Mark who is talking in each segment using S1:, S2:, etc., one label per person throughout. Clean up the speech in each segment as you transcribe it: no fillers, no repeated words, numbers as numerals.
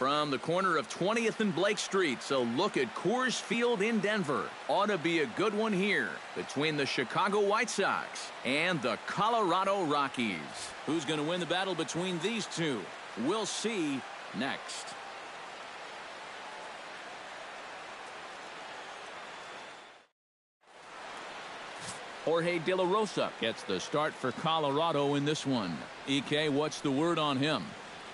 S1: from the corner of 20th and Blake Street. So look at Coors Field in Denver. Ought to be a good one here between the Chicago White Sox and the Colorado Rockies. Who's going to win the battle between these two? We'll see next. Jorge De La Rosa gets the start for Colorado in this one. EK, what's the word on him?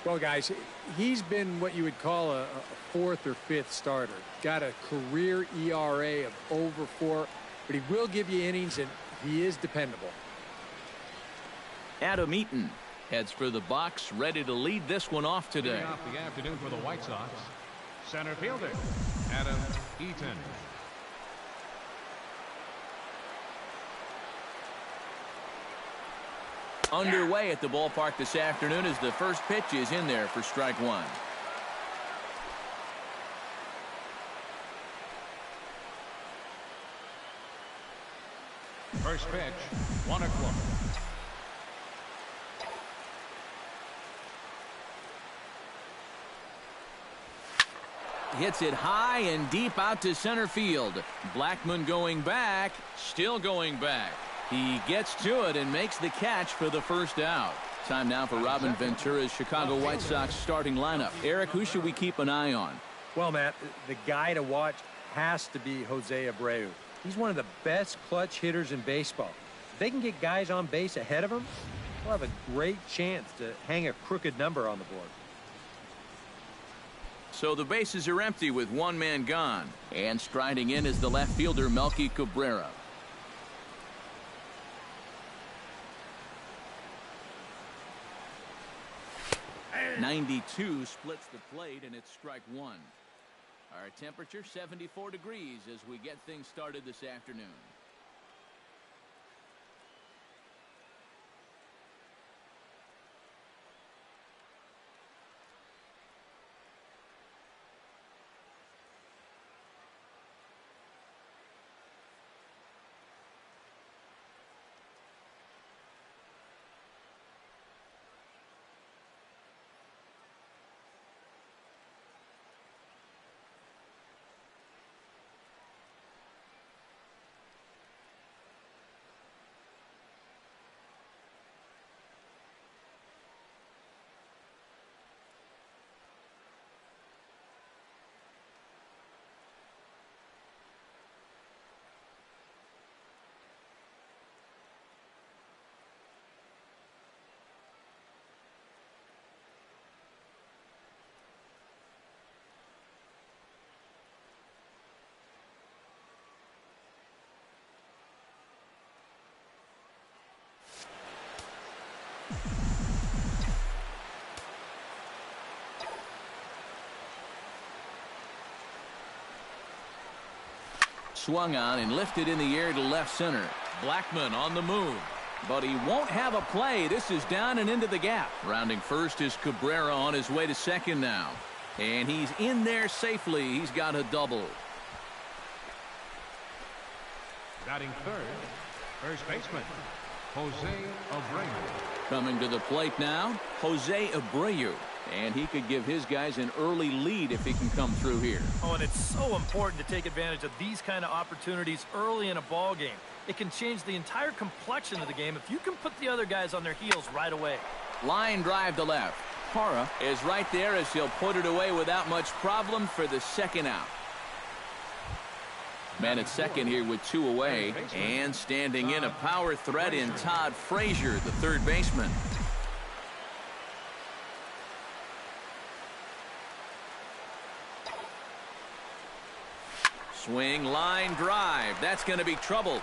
S2: Well, guys, he's been what you would call a fourth or fifth starter. Got a career ERA of over 4, but he will give you innings, and he is dependable.
S1: Adam Eaton heads for the box, ready to lead this one off today.
S3: Leading off the afternoon for the White Sox, center fielder Adam Eaton.
S1: Underway at the ballpark this afternoon as the first pitch is in there for strike one.
S3: First pitch, 1 o'clock.
S1: Hits it high and deep out to center field. Blackmon going back, still going back. He gets to it and makes the catch for the first out. Time now for Robin Ventura's Chicago White Sox starting lineup. Eric, who should we keep an eye on?
S2: Well, Matt, the guy to watch has to be Jose Abreu. He's one of the best clutch hitters in baseball. If they can get guys on base ahead of him, they'll have a great chance to hang a crooked number on the board.
S1: So the bases are empty with one man gone. And striding in is the left fielder, Melky Cabrera. .92 splits the plate, and it's strike one. Our temperature 74 degrees as we get things started this afternoon. Swung on and lifted in the air to left center. Blackmon on the move, but he won't have a play. This is down and into the gap. Rounding first is Cabrera on his way to second now, and he's in there safely. He's got a double.
S3: Batting third, first baseman Jose Abreu.
S1: Coming to the plate now, Jose Abreu. And he could give his guys an early lead if he can come through here.
S4: Oh, and it's so important to take advantage of these kind of opportunities early in a ball game. It can change the entire complexion of the game if you can put the other guys on their heels right away.
S1: Line drive to left. Parra is right there as he'll put it away without much problem for the second out. Man at second here with 2 away, and standing in a power threat in Todd Frazier, the third baseman. Swing, line drive. That's going to be trouble.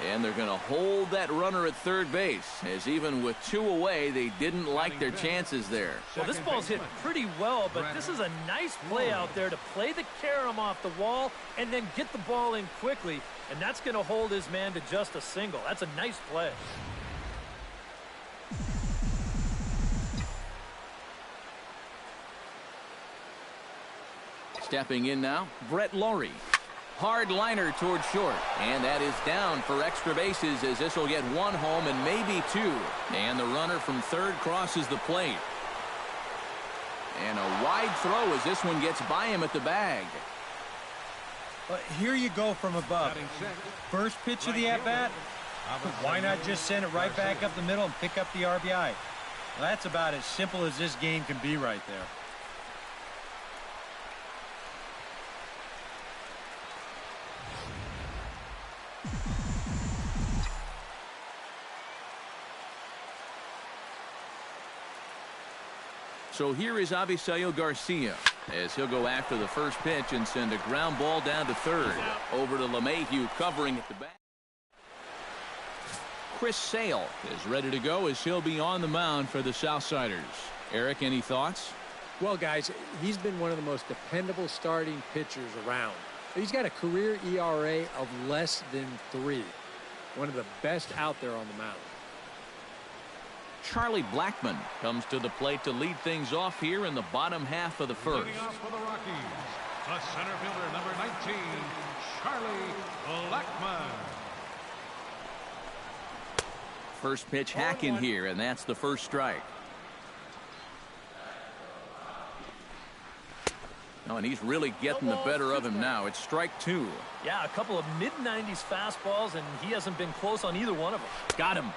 S1: And they're going to hold that runner at third base, as even with 2 away, they didn't like their chances there.
S4: Well, this ball's hit pretty well, but this is a nice play out there to play the carom off the wall and then get the ball in quickly, and that's going to hold his man to just a single. That's a nice play.
S1: Stepping in now, Brett Lawrie. Hard liner toward short. And that is down for extra bases as this will get one home and maybe two. And the runner from third crosses the plate. And a wide throw as this one gets by him at the bag.
S2: Here you go from above. First pitch of the at-bat. Why not just send it right back up the middle and pick up the RBI? Well, that's about as simple as this game can be right there.
S1: So here is Avisail Garcia as he'll go after the first pitch and send a ground ball down to third. Over to LeMahieu covering at the back. Chris Sale is ready to go as he'll be on the mound for the Southsiders. Eric, any thoughts?
S2: Well, guys, he's been one of the most dependable starting pitchers around. He's got a career ERA of less than 3. One of the best out there on the mound.
S1: Charlie Blackmon comes to the plate to lead things off here in the bottom half of the first.
S3: Leading off for the Rockies, the center fielder, number 19, Charlie Blackmon.
S1: First pitch hack in here, and that's the first strike. Oh, and he's really getting the better of him now. It's strike 2.
S4: Yeah, a couple of mid-90s fastballs, and he hasn't been close on either one of them.
S1: Got him.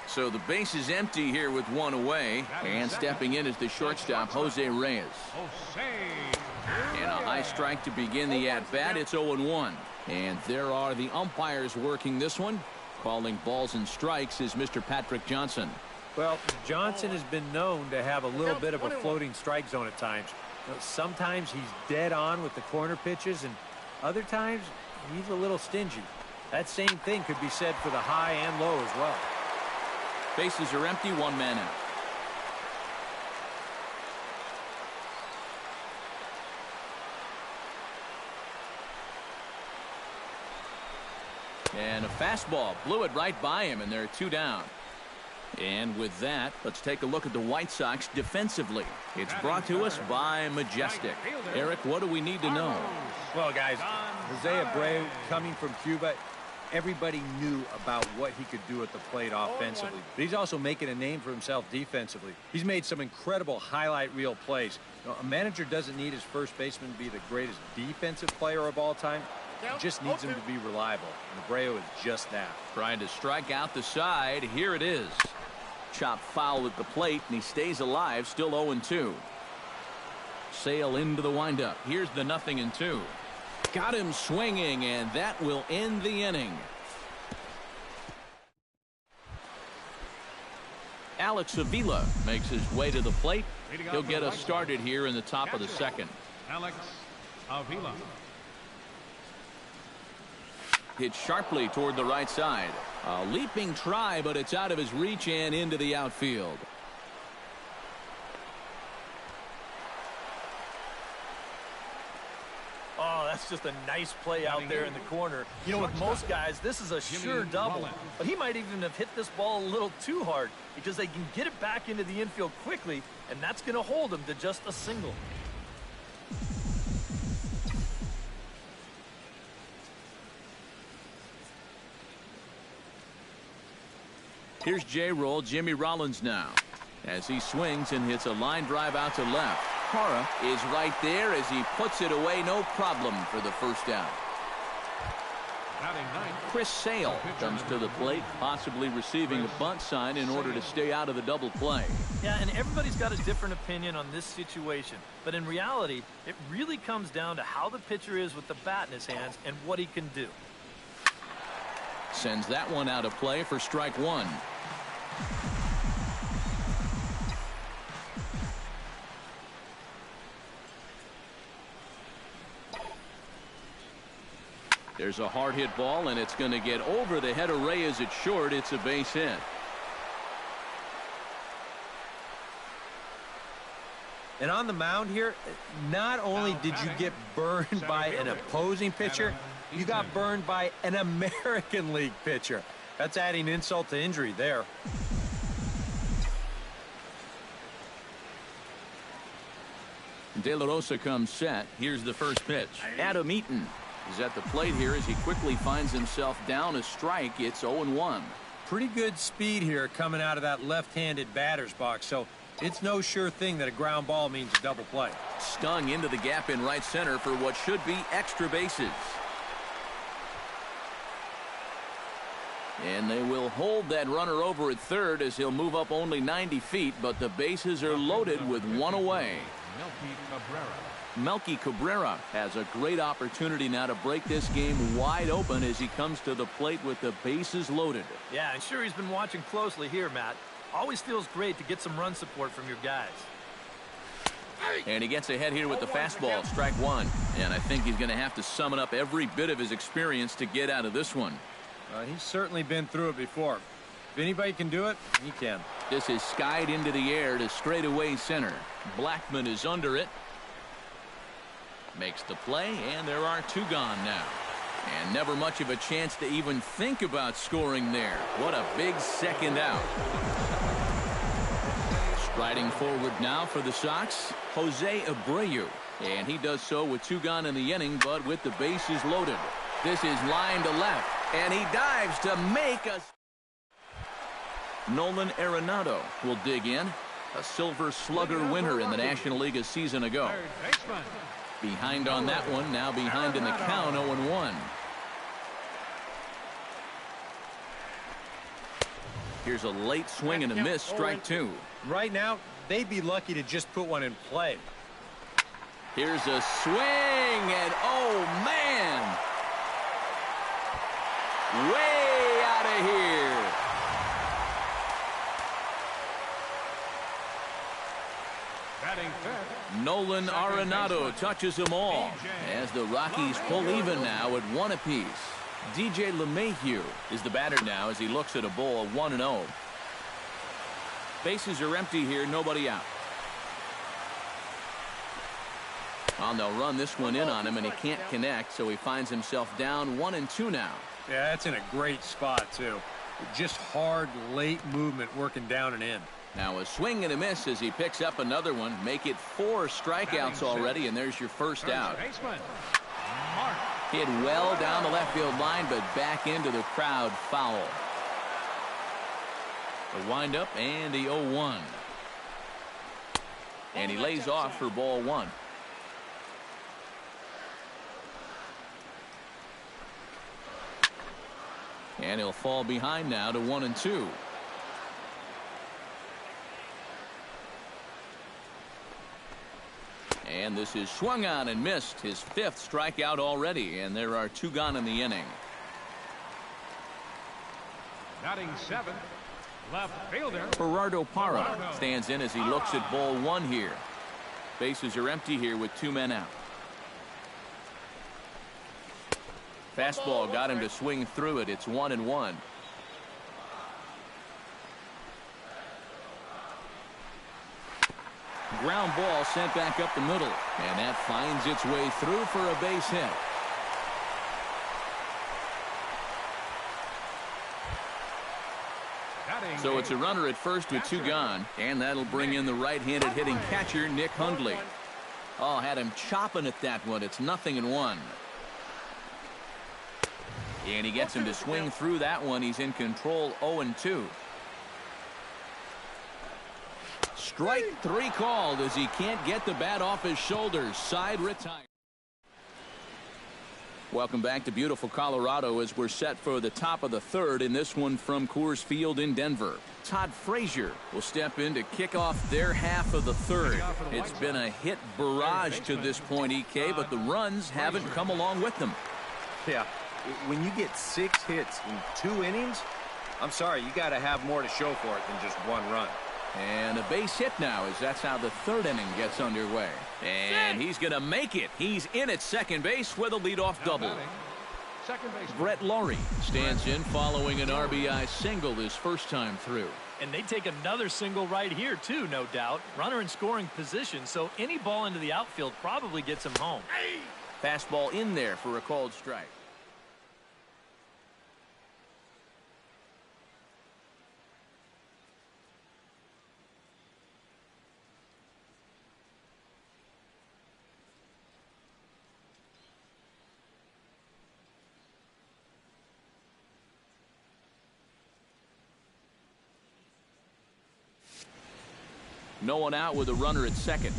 S1: So the base is empty here with one away, and stepping in is the shortstop, Jose Reyes. And a high strike to begin the at-bat. It's 0-1. And there are the umpires working this one. Calling balls and strikes is Mr. Patrick Johnson.
S2: Well, Johnson has been known to have a little bit of a floating strike zone at times. Sometimes he's dead on with the corner pitches, and other times he's a little stingy. That same thing could be said for the high and low as well.
S1: Bases are empty, one man out. And a fastball blew it right by him, and there are 2 down. And with that, let's take a look at the White Sox defensively. It's brought to us by Majestic. Eric, what do we need to know?
S2: Well, guys, Jose Abreu coming from Cuba, everybody knew about what he could do at the plate offensively. But he's also making a name for himself defensively. He's made some incredible highlight reel plays. A manager doesn't need his first baseman to be the greatest defensive player of all time. He just needs him to be reliable. And Abreu is just that.
S1: Trying to strike out the side. Here it is. Chopped foul at the plate, and he stays alive, still 0-2. Sale into the windup. Here's the 0-2. Got him swinging, and that will end the inning. Alex Avila makes his way to the plate. He'll get us started here in the top of the second.
S3: Alex Avila.
S1: Hit sharply toward the right side. A leaping try, but it's out of his reach and into the outfield.
S4: Oh, that's just a nice play out there in the corner. You know, with most guys, this is a sure double. But he might even have hit this ball a little too hard because they can get it back into the infield quickly, and that's going to hold him to just a single.
S1: Here's J-Roll, Jimmy Rollins now, as he swings and hits a line drive out to left. Hara is right there as he puts it away, no problem for the first out. Chris Sale comes to the plate, possibly receiving a bunt sign in order to stay out of the double play.
S4: Yeah, and everybody's got a different opinion on this situation. But in reality, it really comes down to how the pitcher is with the bat in his hands and what he can do.
S1: Sends that one out of play for strike 1. There's a hard hit ball, and it's going to get over the head of Reyes at short. It's a base hit.
S2: And on the mound here, not only did you get burned by an opposing pitcher, you got burned by an American League pitcher. That's adding insult to injury there.
S1: De La Rosa comes set. Here's the first pitch. Adam Eaton is at the plate here as he quickly finds himself down a strike. It's 0-1.
S2: Pretty good speed here coming out of that left-handed batter's box, so it's no sure thing that a ground ball means a double play.
S1: Stung into the gap in right center for what should be extra bases. And they will hold that runner over at third as he'll move up only 90 feet, but the bases are loaded with one away. Melky Cabrera has a great opportunity now to break this game wide open as he comes to the plate with the bases loaded.
S4: Yeah, I'm sure he's been watching closely here, Matt. Always feels great to get some run support from your guys.
S1: And he gets ahead here with the fastball, strike one. And I think he's going to have to summon up every bit of his experience to get out of this one.
S2: He's certainly been through it before. If anybody can do it, he can.
S1: This is skied into the air to straightaway center. Blackman is under it. Makes the play, and there are two gone now. And never much of a chance to even think about scoring there. What a big second out. Striding forward now for the Sox, Jose Abreu. And he does so with two gone in the inning, but with the bases loaded. This is line to left, and he dives to make a... Nolan Arenado will dig in. A Silver Slugger winner in the National League a season ago. Behind on that one, now behind in the count, 0-1. Here's a late swing and a miss, strike two.
S2: Right now, they'd be lucky to just put one in play.
S1: Here's a swing, and oh, man! Way out of here. Nolan Arenado touches them all as the Rockies pull even now at one apiece. DJ LeMahieu is the batter now as he looks at a ball 1-0. Bases are empty here, nobody out. Well, they'll run this one in on him, and he can't connect, so he finds himself down 1-2 now.
S2: Yeah, that's in a great spot, too. Just hard, late movement working down and in.
S1: Now a swing and a miss as he picks up another one. Make it 4 strikeouts already, and there's your first out. Hit well down the left field line, but back into the crowd foul. The windup and the 0-1. And he lays off for ball one. And he'll fall behind now to 1-2. And this is swung on and missed, his 5th strikeout already, and there are two gone in the inning.
S3: Batting 7th, left fielder
S1: Gerardo Parra stands in as he looks at ball one here. Bases are empty here with two men out. Fastball got him to swing through it. It's 1-1. Ground ball sent back up the middle, and that finds its way through for a base hit. So it's a runner at first with two gone, and that'll bring in the right-handed hitting catcher Nick Hundley. Oh, had him chopping at that one. It's 0-1. And he gets him to swing through that one. He's in control, 0-2. Strike 3 called as he can't get the bat off his shoulders. Side retired. Welcome back to beautiful Colorado as we're set for the top of the third in this one from Coors Field in Denver. Todd Frazier will step in to kick off their half of the third. It's been a hit barrage to this point, EK, but the runs haven't come along with them.
S2: Yeah, when you get 6 hits in 2 innings, I'm sorry, you got to have more to show for it than just one run.
S1: And a base hit now as that's how the third inning gets underway. And he's going to make it. He's in at second base with a leadoff double. Brett Laurie stands in following an RBI single his first time through.
S4: And they take another single right here, too, no doubt. Runner in scoring position, so any ball into the outfield probably gets him home.
S1: Fastball in there for a called strike. No one out with a runner at second.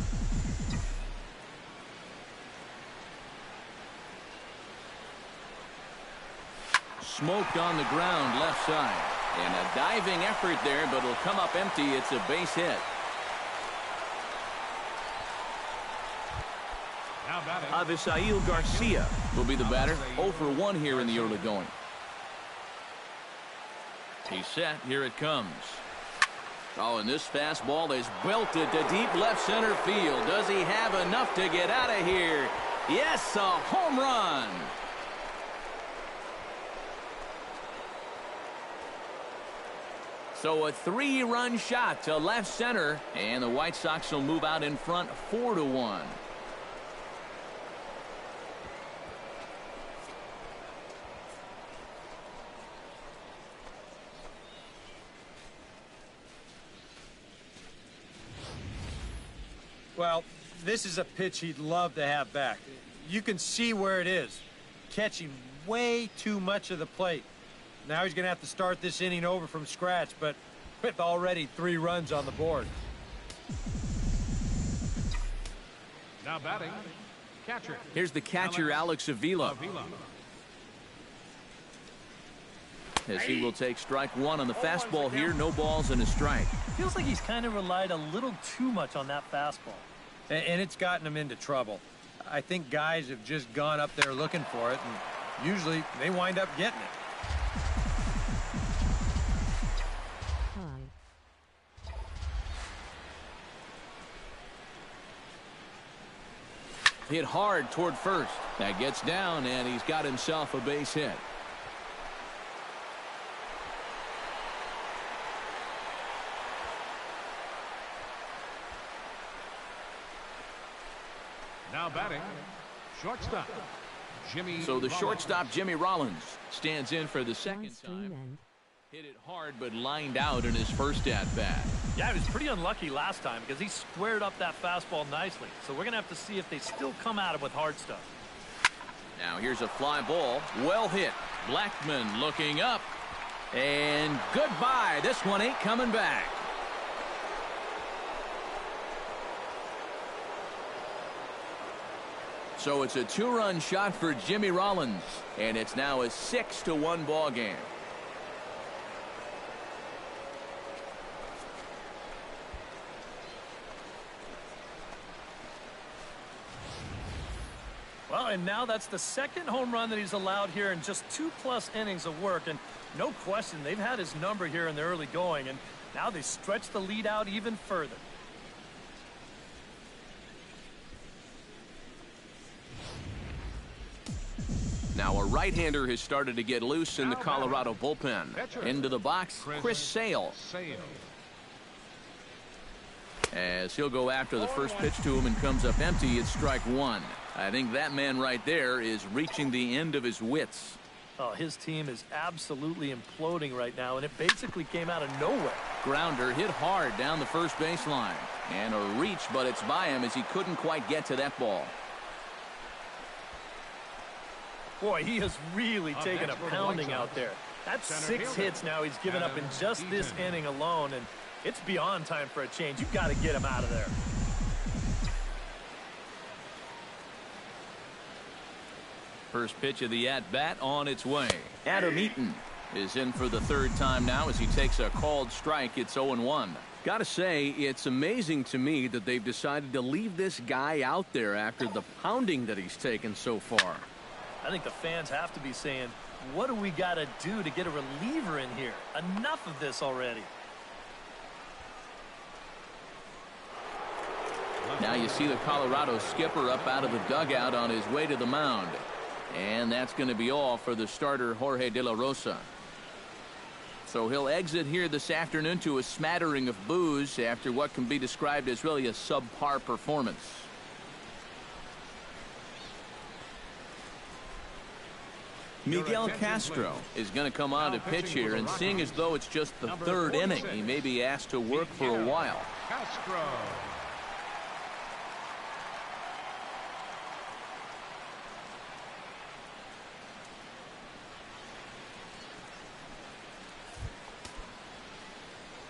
S1: Smoked on the ground left side. And a diving effort there, but it'll come up empty. It's a base hit. Avisail Garcia will be the batter. 0 for 1 here in the early going. He's set. Here it comes. Oh, and this fastball is belted to deep left center field. Does he have enough to get out of here? Yes, a home run. So a 3-run shot to left center, and the White Sox will move out in front 4-1.
S2: Well, this is a pitch he'd love to have back. You can see where it is. Catching way too much of the plate. Now he's going to have to start this inning over from scratch, but with already 3 runs on the board.
S3: Now batting, catcher.
S1: Here's the catcher, Alex Avila. As he will take strike 1 on the fastball here. No balls and a strike.
S4: Feels like he's kind of relied a little too much on that fastball.
S2: And it's gotten him into trouble. I think guys have just gone up there looking for it, and usually they wind up getting it.
S1: Hit hard toward first. That gets down, and he's got himself a base hit.
S3: Now batting, shortstop, Jimmy.
S1: So the
S3: Rollins.
S1: shortstop, Jimmy Rollins, stands in for the second time. Hit it hard, but lined out in his first at-bat.
S4: Yeah, he was pretty unlucky last time because he squared up that fastball nicely. So we're going to have to see if they still come at him with hard stuff.
S1: Now here's a fly ball. Well hit. Blackmon looking up. And goodbye. This one ain't coming back. So it's a 2-run shot for Jimmy Rollins. And it's now a 6-1 ball game.
S4: Well, and now that's the second home run that he's allowed here in just 2+ innings of work. And no question, they've had his number here in the early going. And now they stretch the lead out even further.
S1: Now a right-hander has started to get loose in the Colorado bullpen. Into the box, Chris Sale. As he'll go after the first pitch to him and comes up empty, it's strike 1. I think that man right there is reaching the end of his wits.
S4: Oh, his team is absolutely imploding right now, and it basically came out of nowhere.
S1: Grounder hit hard down the first baseline. And a reach, but it's by him as he couldn't quite get to that ball.
S4: Boy, he has really taken a pounding out there. That's 6 hits now he's given up in just this inning alone, and it's beyond time for a change. You've got to get him out of there.
S1: First pitch of the at-bat on its way. Adam Eaton is in for the 3rd time now as he takes a called strike. It's 0-1. Gotta say, it's amazing to me that they've decided to leave this guy out there after the pounding that he's taken so far.
S4: I think the fans have to be saying, what do we got to do to get a reliever in here? Enough of this already.
S1: Now you see the Colorado skipper up out of the dugout on his way to the mound. And that's going to be all for the starter, Jorge De La Rosa. So he'll exit here this afternoon to a smattering of boos after what can be described as really a subpar performance. Miguel Castro is going to come on to pitch here, and seeing as though it's just the 3rd inning, he may be asked to work for a while.
S3: Castro.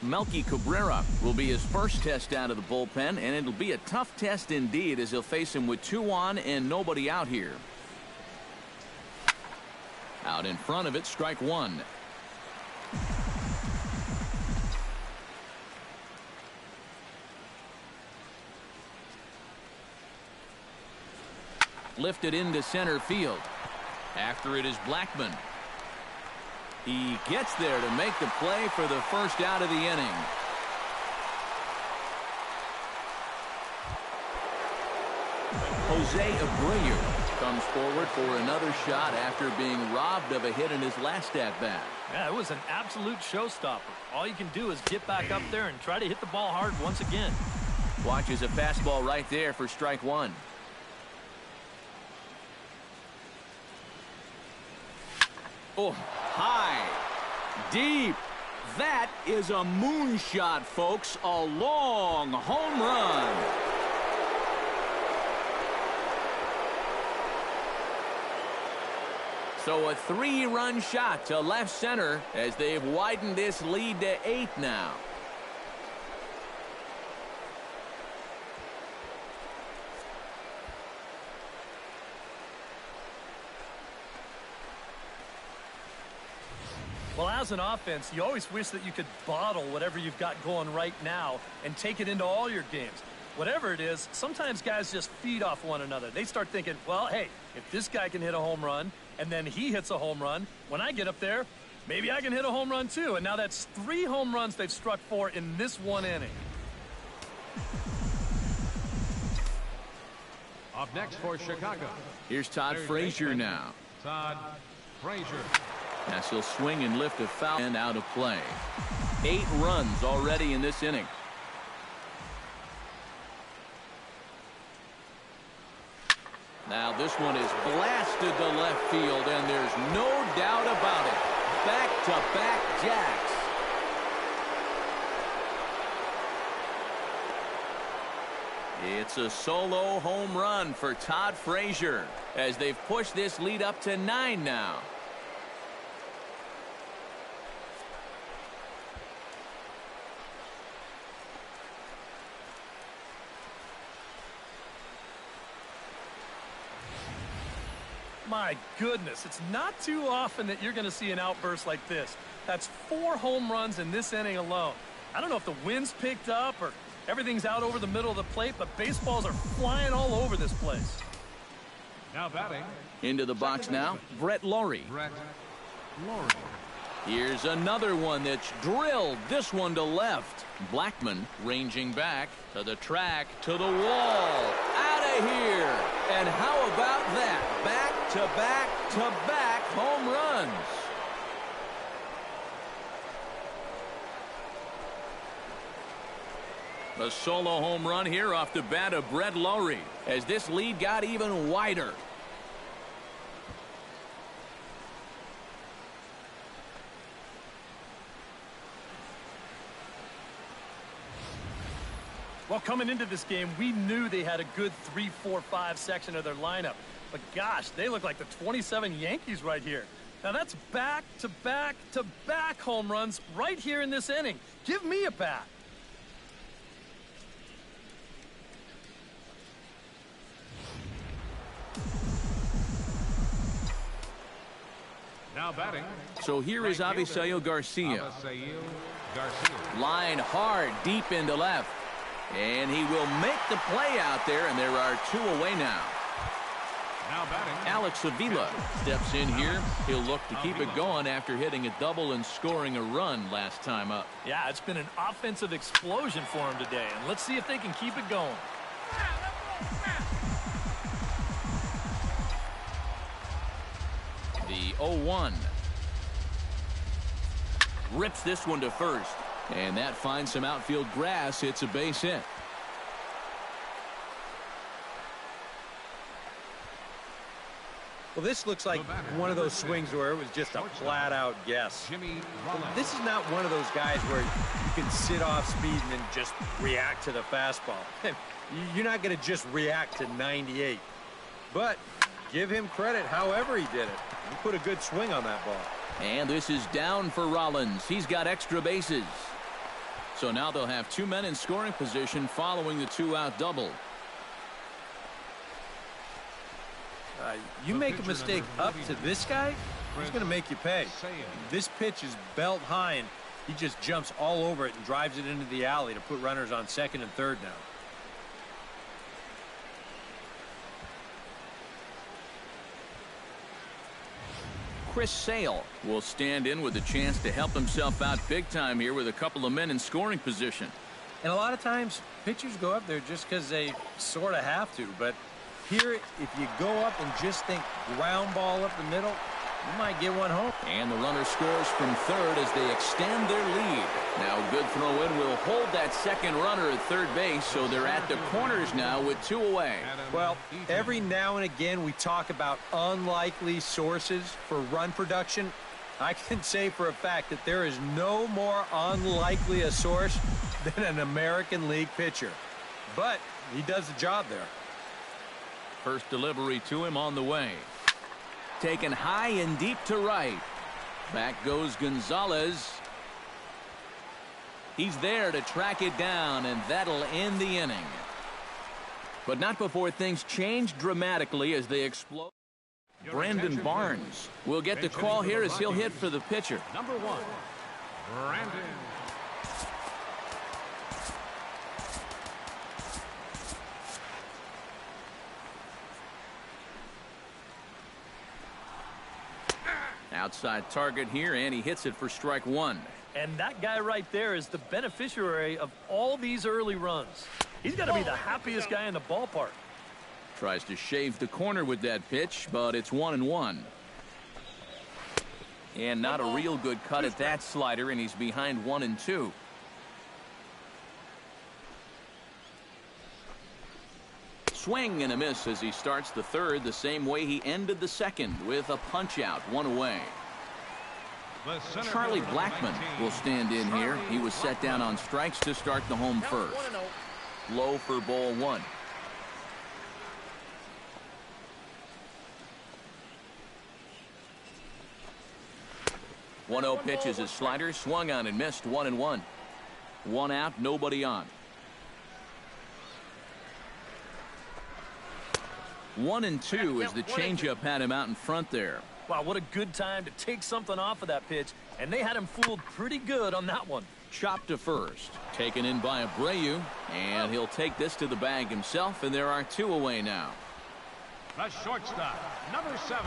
S1: Melky Cabrera will be his first test out of the bullpen, and it'll be a tough test indeed as he'll face him with 2 on and nobody out here. Out in front of it, strike 1. Lifted into center field. After it is Blackmon. He gets there to make the play for the first out of the inning. Jose Abreu comes forward for another shot after being robbed of a hit in his last at-bat.
S4: Yeah, it was an absolute showstopper. All you can do is get back up there and try to hit the ball hard once again.
S1: Watches a fastball right there for strike 1. Oh, high, deep. That is a moonshot, folks. A long home run. So a 3-run shot to left center as they've widened this lead to 8 now.
S4: Well, as an offense, you always wish that you could bottle whatever you've got going right now and take it into all your games. Whatever it is, sometimes guys just feed off one another. They start thinking, well, hey, if this guy can hit a home run and then he hits a home run, when I get up there, maybe I can hit a home run too. And now that's 3 home runs they've struck for in this 1 inning.
S3: Up next for Chicago.
S1: Here's Todd Frazier now.
S3: Todd Frazier.
S1: As he'll swing and lift a foul and out of play. 8 runs already in this inning. Now this one is blasted to left field, and there's no doubt about it. Back-to-back jacks. It's a solo home run for Todd Frazier as they've pushed this lead up to 9 now.
S4: My goodness, it's not too often that you're going to see an outburst like this. That's 4 home runs in this inning alone. I don't know if the wind's picked up or everything's out over the middle of the plate, but baseballs are flying all over this place.
S3: Now batting.
S1: Into the box now, Brett Lawrie.
S3: Brett Lawrie.
S1: Here's another one that's drilled, this one to left. Blackmon ranging back to the track, to the wall. Out of here. And how about that? Back-to-back-to-back home runs. A solo home run here off the bat of Brett Lawrie as this lead got even wider.
S4: Well, coming into this game, we knew they had a good 3, 4, 5 section of their lineup. But gosh, they look like the 27 Yankees right here. Now that's back-to-back-to-back home runs right here in this inning. Give me a bat.
S3: Now batting.
S1: So here is Avisail Garcia.
S3: Avisail Garcia.
S1: Line hard deep into left. And he will make the play out there, and there are 2 away now.
S3: Now batting.
S1: Alex Avila steps in here. He'll look to keep it going after hitting a double and scoring a run last time up.
S4: Yeah, it's been an offensive explosion for him today, and let's see if they can keep it going.
S1: The 0-1. Rips this one to first. And that finds some outfield grass. It's a base hit.
S2: Well, this looks like one of those swings where it was just a flat-out guess. This is not one of those guys where you can sit off speed and then just react to the fastball. You're not going to just react to 98. But give him credit however he did it. He put a good swing on that ball.
S1: And this is down for Rollins. He's got extra bases. So now they'll have 2 men in scoring position following the 2-out double.
S2: You make a mistake up to this guy, he's going to make you pay. This pitch is belt high, and he just jumps all over it and drives it into the alley to put runners on second and third now.
S1: Chris Sale will stand in with a chance to help himself out big time here with a couple of men in scoring position.
S2: And a lot of times, pitchers go up there just because they sort of have to. But here, if you go up and just think ground ball up the middle, you might get one home.
S1: And the runner scores from third as they extend their lead. Now, good throw in will hold that second runner at third base, so they're at the corners now with 2 away.
S2: Well, every now and again we talk about unlikely sources for run production. I can say for a fact that there is no more unlikely a source than an American League pitcher. But he does the job there.
S1: First delivery to him on the way. Taken high and deep to right. Back goes Gonzalez. He's there to track it down, and that'll end the inning. But not before things change dramatically as they explode. Brandon Barnes will get the call here as he'll hit for the pitcher.
S3: Number 1, Brandon.
S1: Outside target here, and he hits it for strike 1.
S4: And that guy right there is the beneficiary of all these early runs. He's got to be the happiest guy in the ballpark.
S1: Tries to shave the corner with that pitch, but it's 1-1. And not a real good cut at that slider, and he's behind 1-2. Swing and a miss as he starts the third the same way he ended the second, with a punch out, 1 away. Charlie Blackmon will stand in here. He was set down on strikes to start the home first. Low for ball 1. One 0 pitches his slider, swung on and missed, 1-1. 1 out, nobody on. 1-2 as the changeup had him out in front there.
S4: Wow, what a good time to take something off of that pitch, and they had him fooled pretty good on that one.
S1: Chopped to first, taken in by Abreu, and he'll take this to the bag himself, and there are 2 away now.
S3: The shortstop, number 7,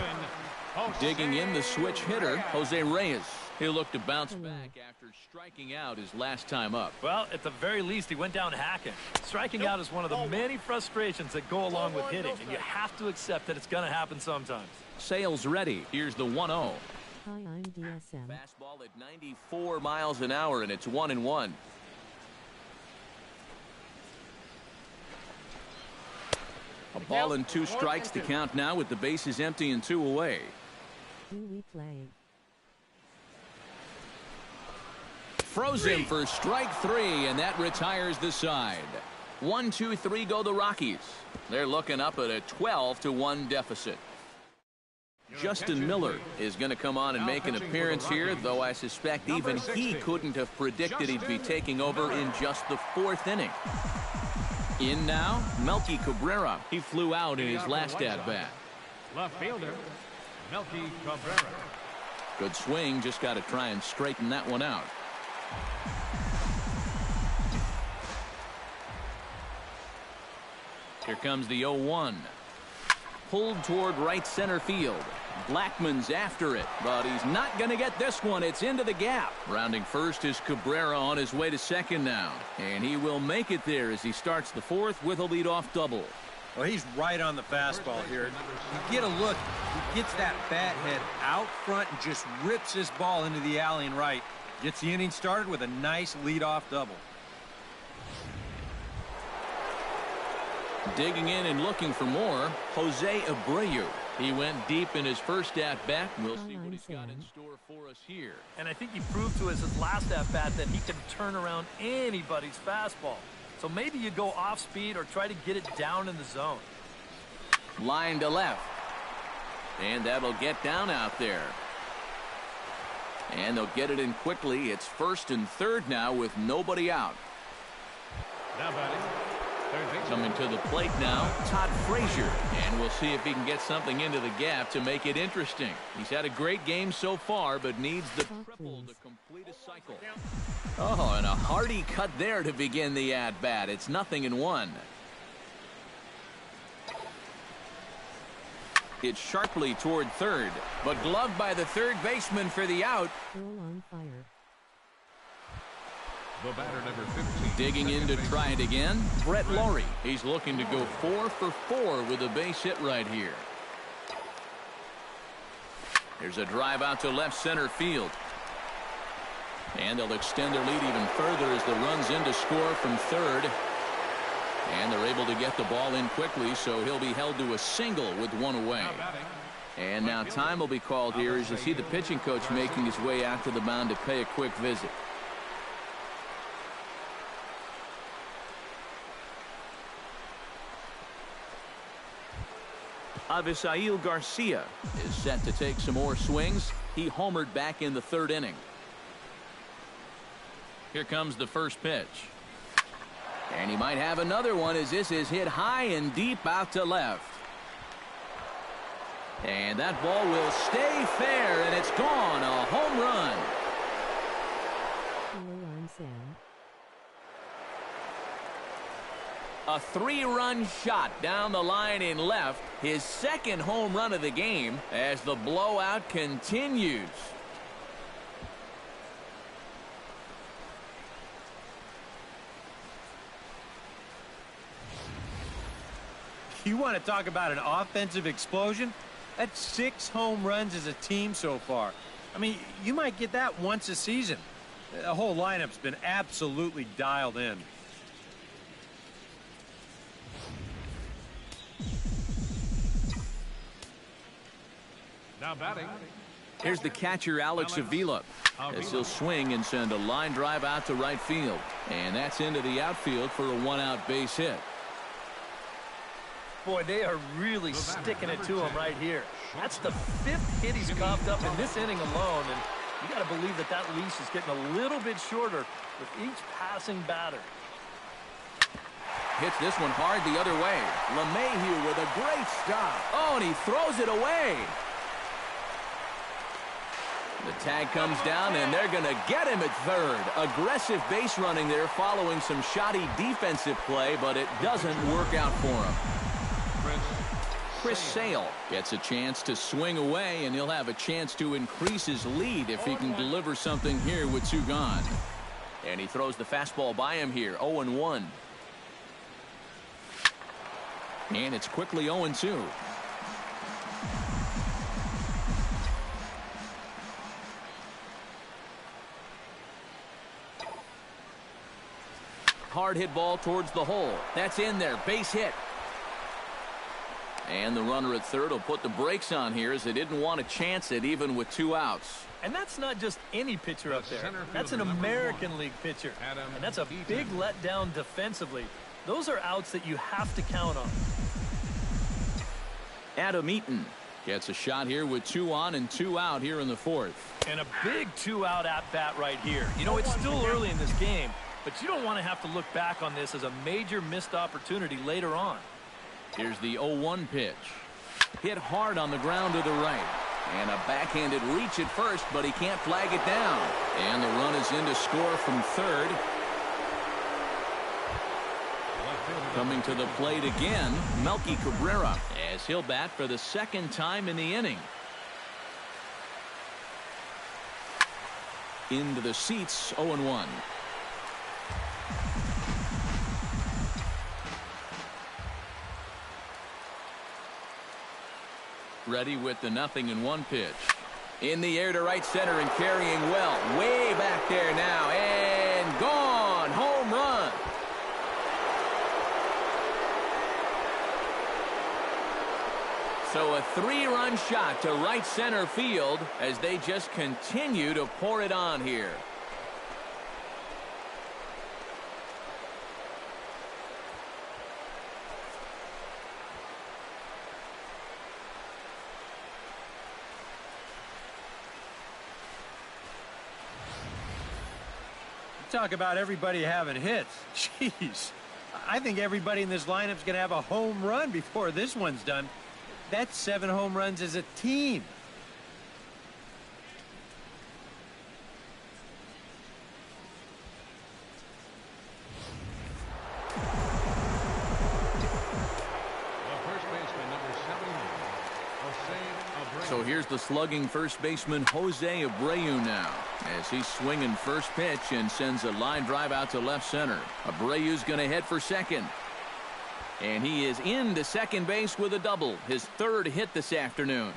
S3: Jose
S1: Digging in the switch hitter,
S3: Reyes.
S1: Jose Reyes. He'll look to bounce back after striking out his last time up.
S4: Well, at the very least, he went down hacking. Striking out is one of the many frustrations that go along with hitting, and you have to accept that it's going to happen sometimes.
S1: Sales ready. Here's the 1-0.
S5: Hi, I'm DSM.
S1: Fastball at 94 miles an hour, and it's 1-1. A ball and 2 strikes to count now with the bases empty and 2 away.
S5: Who we play?
S1: Froze him for strike 3, and that retires the side. 1-2-3 go the Rockies. They're looking up at a 12-1 deficit. Justin Miller is going to come on and make an appearance here, though I suspect even he couldn't have predicted he'd be taking over in just the 4th inning. In now, Melky Cabrera. He flew out in his last at-bat.
S3: Left fielder, Melky Cabrera.
S1: Good swing, just got to try and straighten that one out. Here comes the 0-1. Pulled toward right center field. Blackmon's after it, but he's not going to get this one. It's into the gap. Rounding first is Cabrera on his way to second now. And he will make it there as he starts the 4th with a leadoff double.
S2: Well, he's right on the fastball here. You get a look. He gets that bat head out front and just rips this ball into the alley and right. Gets the inning started with a nice leadoff double.
S1: Digging in and looking for more, Jose Abreu. He went deep in his first at-bat. We'll see what he's got in store for us here.
S4: And I think he proved to us his last at-bat that he can turn around anybody's fastball. So maybe you go off speed or try to get it down in the zone.
S1: Line to left. And that'll get down out there. And they'll get it in quickly. It's 1st and 3rd now with nobody out.
S3: Now batting, third baseman.
S1: Coming to the plate now, Todd Frazier. And we'll see if he can get something into the gap to make it interesting. He's had a great game so far, but needs the triple to complete a cycle. Oh, and a hearty cut there to begin the at-bat. It's 0-1. It's sharply toward third, but gloved by the third baseman for the out.
S5: Earl on fire.
S3: The batter, number 15.
S1: Digging in to try it again, Brett Laurie. He's looking to go 4 for 4 with a base hit right here. There's a drive out to left center field. And they'll extend their lead even further as the run's in to score from third. And they're able to get the ball in quickly, so he'll be held to a single with one away.
S3: Now batting,
S1: And now time will be called here as you see the pitching coach making his way out to the mound to pay a quick visit. Avisail Garcia is set to take some more swings. He homered back in the 3rd inning. Here comes the first pitch. And he might have another one as this is hit high and deep out to left. And that ball will stay fair, and it's gone. A home run.
S5: Earl on Sam.
S1: A 3-run shot down the line in left. His 2nd home run of the game as the blowout continues.
S2: You want to talk about an offensive explosion? That's 6 home runs as a team so far. I mean, you might get that once a season. The whole lineup's been absolutely dialed in.
S3: now batting.
S1: Here's the catcher, Alex Avila, as he'll swing and send a line drive out to right field. And that's into the outfield for a 1-out base hit.
S4: Boy, they are really sticking it to him right here. That's the 5th hit he's coughed up in this inning alone, and you got to believe that that leash is getting a little bit shorter with each passing batter.
S1: Hits this one hard the other way. LeMahieu with a great stop. Oh, and he throws it away. The tag comes down, and they're going to get him at third. Aggressive base running there following some shoddy defensive play, but it doesn't work out for him. Chris Sale gets a chance to swing away, and he'll have a chance to increase his lead if he can deliver something here with 2 gone. And he throws the fastball by him here, 0-1. And it's quickly 0-2. Hard hit ball towards the hole. That's in there. Base hit. And the runner at third will put the brakes on here as they didn't want to chance it even with 2 outs.
S4: And that's not just any pitcher up there. That's an American League pitcher. And that's a big letdown defensively. Those are outs that you have to count on.
S1: Adam Eaton gets a shot here with 2 on and 2 out here in the 4th.
S4: And a big 2-out at-bat right here. You know, it's still early in this game, but you don't want to have to look back on this as a major missed opportunity later on.
S1: Here's the 0-1 pitch. Hit hard on the ground to the right. And a backhanded reach at first, but he can't flag it down. And the run is in to score from third. Coming to the plate again, Melky Cabrera, as he'll bat for the 2nd time in the inning. Into the seats, 0-1. Ready with the 0-1 pitch. In the air to right center and carrying well. Way back there now. And gone. Home run. So a 3-run shot to right center field as they just continue to pour it on here.
S2: talk about everybody having hits. Jeez. I think everybody in this lineup is going to have a home run before this one's done. That's 7 home runs as a team.
S1: So here's the slugging first baseman Jose Abreu now as he's swinging first pitch and sends a line drive out to left center. Abreu's going to head for second. And he is into second base with a double, his 3rd hit this afternoon.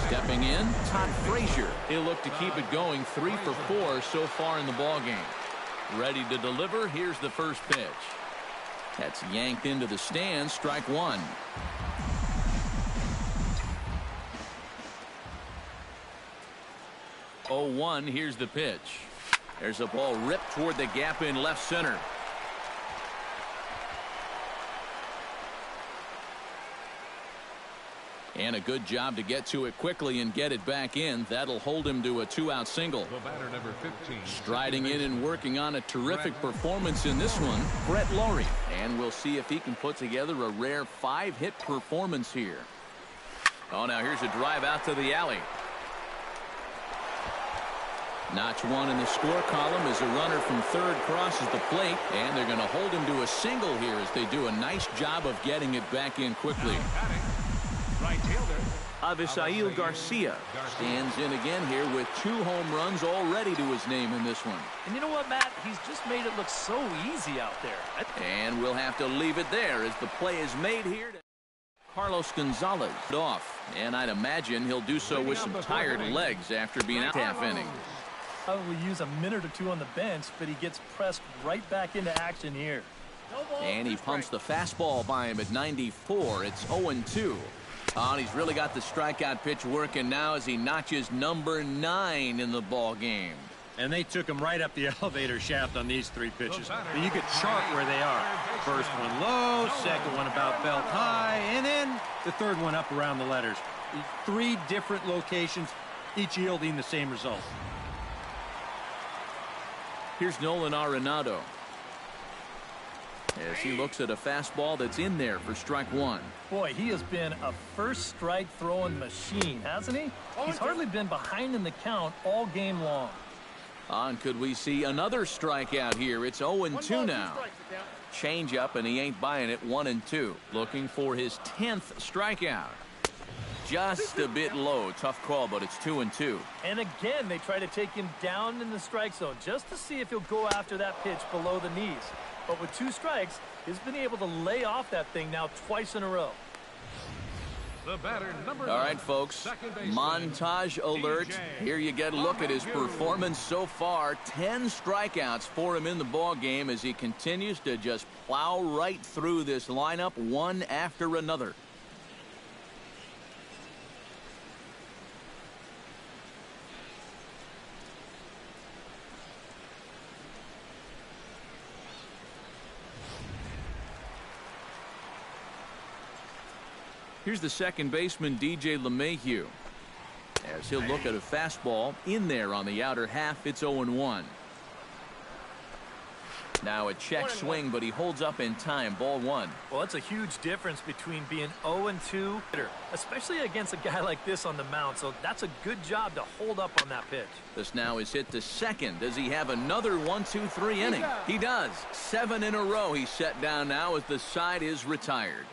S1: Stepping in, Todd Frazier. He'll look to keep it going, 3 for 4 so far in the ballgame. Ready to deliver, here's the first pitch. That's yanked into the stands, strike 1. 0-1, here's the pitch. There's a ball ripped toward the gap in left center. And a good job to get to it quickly and get it back in. That'll hold him to a 2-out single.
S3: The batter, number 15.
S1: Striding in and working on a terrific performance in this one, Brett Lawrie. And we'll see if he can put together a rare 5-hit performance here. Oh, now here's a drive out to the alley. Notch 1 in the score column as a runner from third crosses the plate, and they're going to hold him to a single here as they do a nice job of getting it back in quickly.
S3: Right fielder
S1: Avisail Garcia stands in again here with 2 home runs already to his name in this one.
S4: And you know what, Matt? He's just made it look so easy out there.
S1: And we'll have to leave it there as the play is made here. Carlos Gonzalez off, and I'd imagine he'll do so with some tired legs after being out half inning.
S4: Probably use a minute or 2 on the bench, but he gets pressed right back into action here.
S1: And he pumps the fastball by him at 94. It's 0-2. And he's really got the strikeout pitch working now as he notches number 9 in the ball game.
S2: And they took him right up the elevator shaft on these 3 pitches. You could chart where they are. First one low, second one about belt high, and then the third one up around the letters. 3 different locations, each yielding the same result.
S1: Here's Nolan Arenado as he looks at a fastball that's in there for strike 1.
S4: Boy, he has been a first strike throwing machine, hasn't he? He's hardly been behind in the count all game long.
S1: And could we see another strikeout here? It's 0-2 now. Change up, and he ain't buying it. 1-2. Looking for his 10th strikeout. Just a bit low. Tough call, but it's 2-2.
S4: And again, they try to take him down in the strike zone just to see if he'll go after that pitch below the knees. But with 2 strikes, he's been able to lay off that thing now twice in a row.
S3: The batter, number
S1: All right, folks, montage alert. Here you get a look at his performance so far. 10 strikeouts for him in the ball game as he continues to just plow right through this lineup one after another. Here's the second baseman, DJ LeMahieu. As he'll look at a fastball in there on the outer half, it's 0-1. Now a check swing, but he holds up in time. Ball 1.
S4: Well, that's a huge difference between being 0-2, especially against a guy like this on the mound. So that's a good job to hold up on that pitch.
S1: This now is hit to second. Does he have another 1-2-3 inning? He does. 7 in a row he's set down now as the side is retired.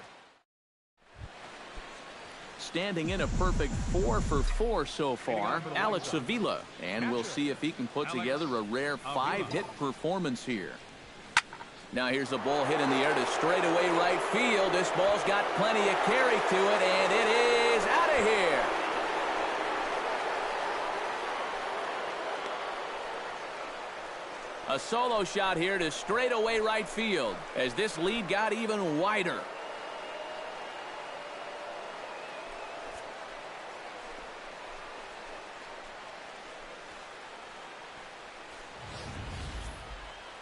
S1: Standing in a perfect 4 for 4 so far, Alex Avila. And we'll see if he can put together a rare 5-hit performance here. Now here's a ball hit in the air to straightaway right field. This ball's got plenty of carry to it, and it is out of here. A solo shot here to straightaway right field as this lead got even wider.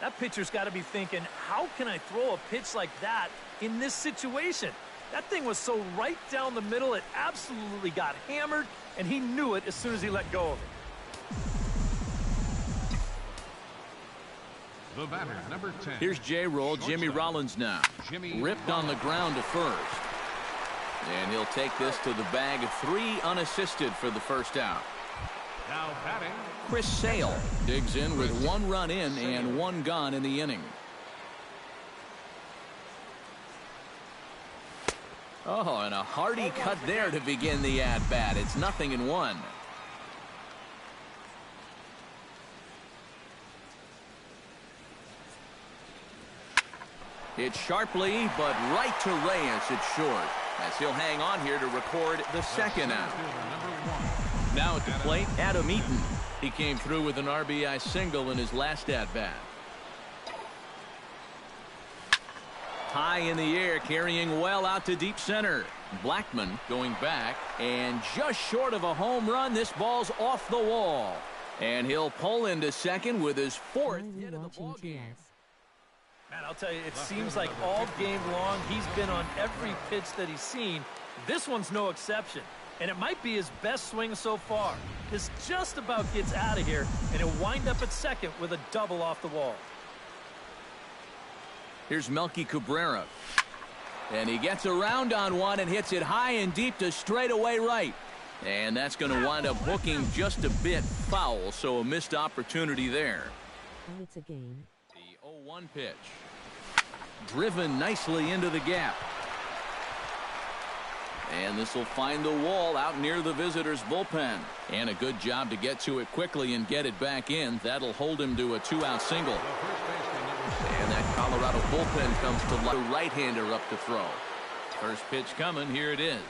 S4: That pitcher's got to be thinking, how can I throw a pitch like that in this situation? That thing was so right down the middle, it absolutely got hammered, and he knew it as soon as he let go of it.
S3: The batter, number 10.
S1: Here's J-Roll, Jimmy Rollins now. Ripped on the ground to first. And he'll take this to the bag of 3 unassisted for the first out.
S3: Now batting,
S1: Chris Sale digs in with 1 run in and 1 gone in the inning. Oh, and a hearty cut there to begin the at-bat. It's 0-1. Hit sharply, but right to Reyes. It's short, as he'll hang on here to record the second out. Now at the plate, Adam Eaton. He came through with an RBI single in his last at-bat. High in the air, carrying well out to deep center. Blackman going back, and just short of a home run. This ball's off the wall. And he'll pull into second with his 4th hit of the ballgame.
S4: Man, I'll tell you, it seems like all game long he's been on every pitch that he's seen. This one's no exception. And it might be his best swing so far. This just about gets out of here, and he'll wind up at second with a double off the wall.
S1: Here's Melky Cabrera. And he gets around on one and hits it high and deep to straightaway right. And that's going to wind up hooking just a bit foul, so a missed opportunity there.
S5: And it's a game.
S1: The 0-1 pitch. Driven nicely into the gap. And this will find the wall out near the visitors' bullpen. And a good job to get to it quickly and get it back in. That'll hold him to a 2-out single. And that Colorado bullpen comes to life. The right-hander up to throw. First pitch coming. Here it is.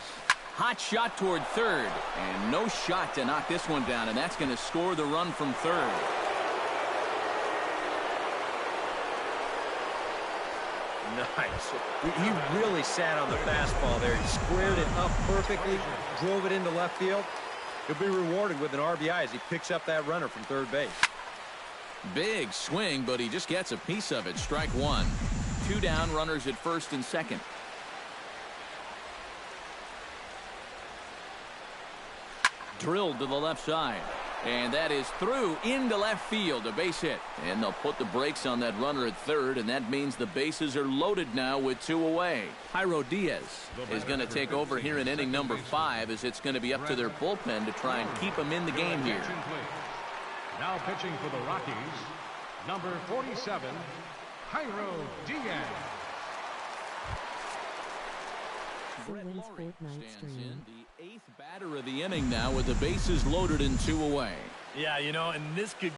S1: Hot shot toward third. And no shot to knock this one down. And that's going to score the run from third.
S2: Nice. He really sat on the fastball there. He squared it up perfectly, drove it into left field. He'll be rewarded with an RBI as he picks up that runner from third base.
S1: Big swing, but he just gets a piece of it. Strike 1. 2 down, runners at first and second. Drilled to the left side. And that is through into left field, a base hit. And they'll put the brakes on that runner at third, and that means the bases are loaded now with 2 away. Jairo Diaz is going to take over here in inning number 5, as it's going to be up to their bullpen to try and keep them in the game here.
S3: now pitching for the Rockies, number 47, Jairo Diaz.
S1: Brett
S5: Wins
S1: Laurie
S5: Fortnite
S1: stands
S5: stream.
S1: in, the 8th batter of the inning now with the bases loaded and 2 away.
S4: Yeah, you know, and this could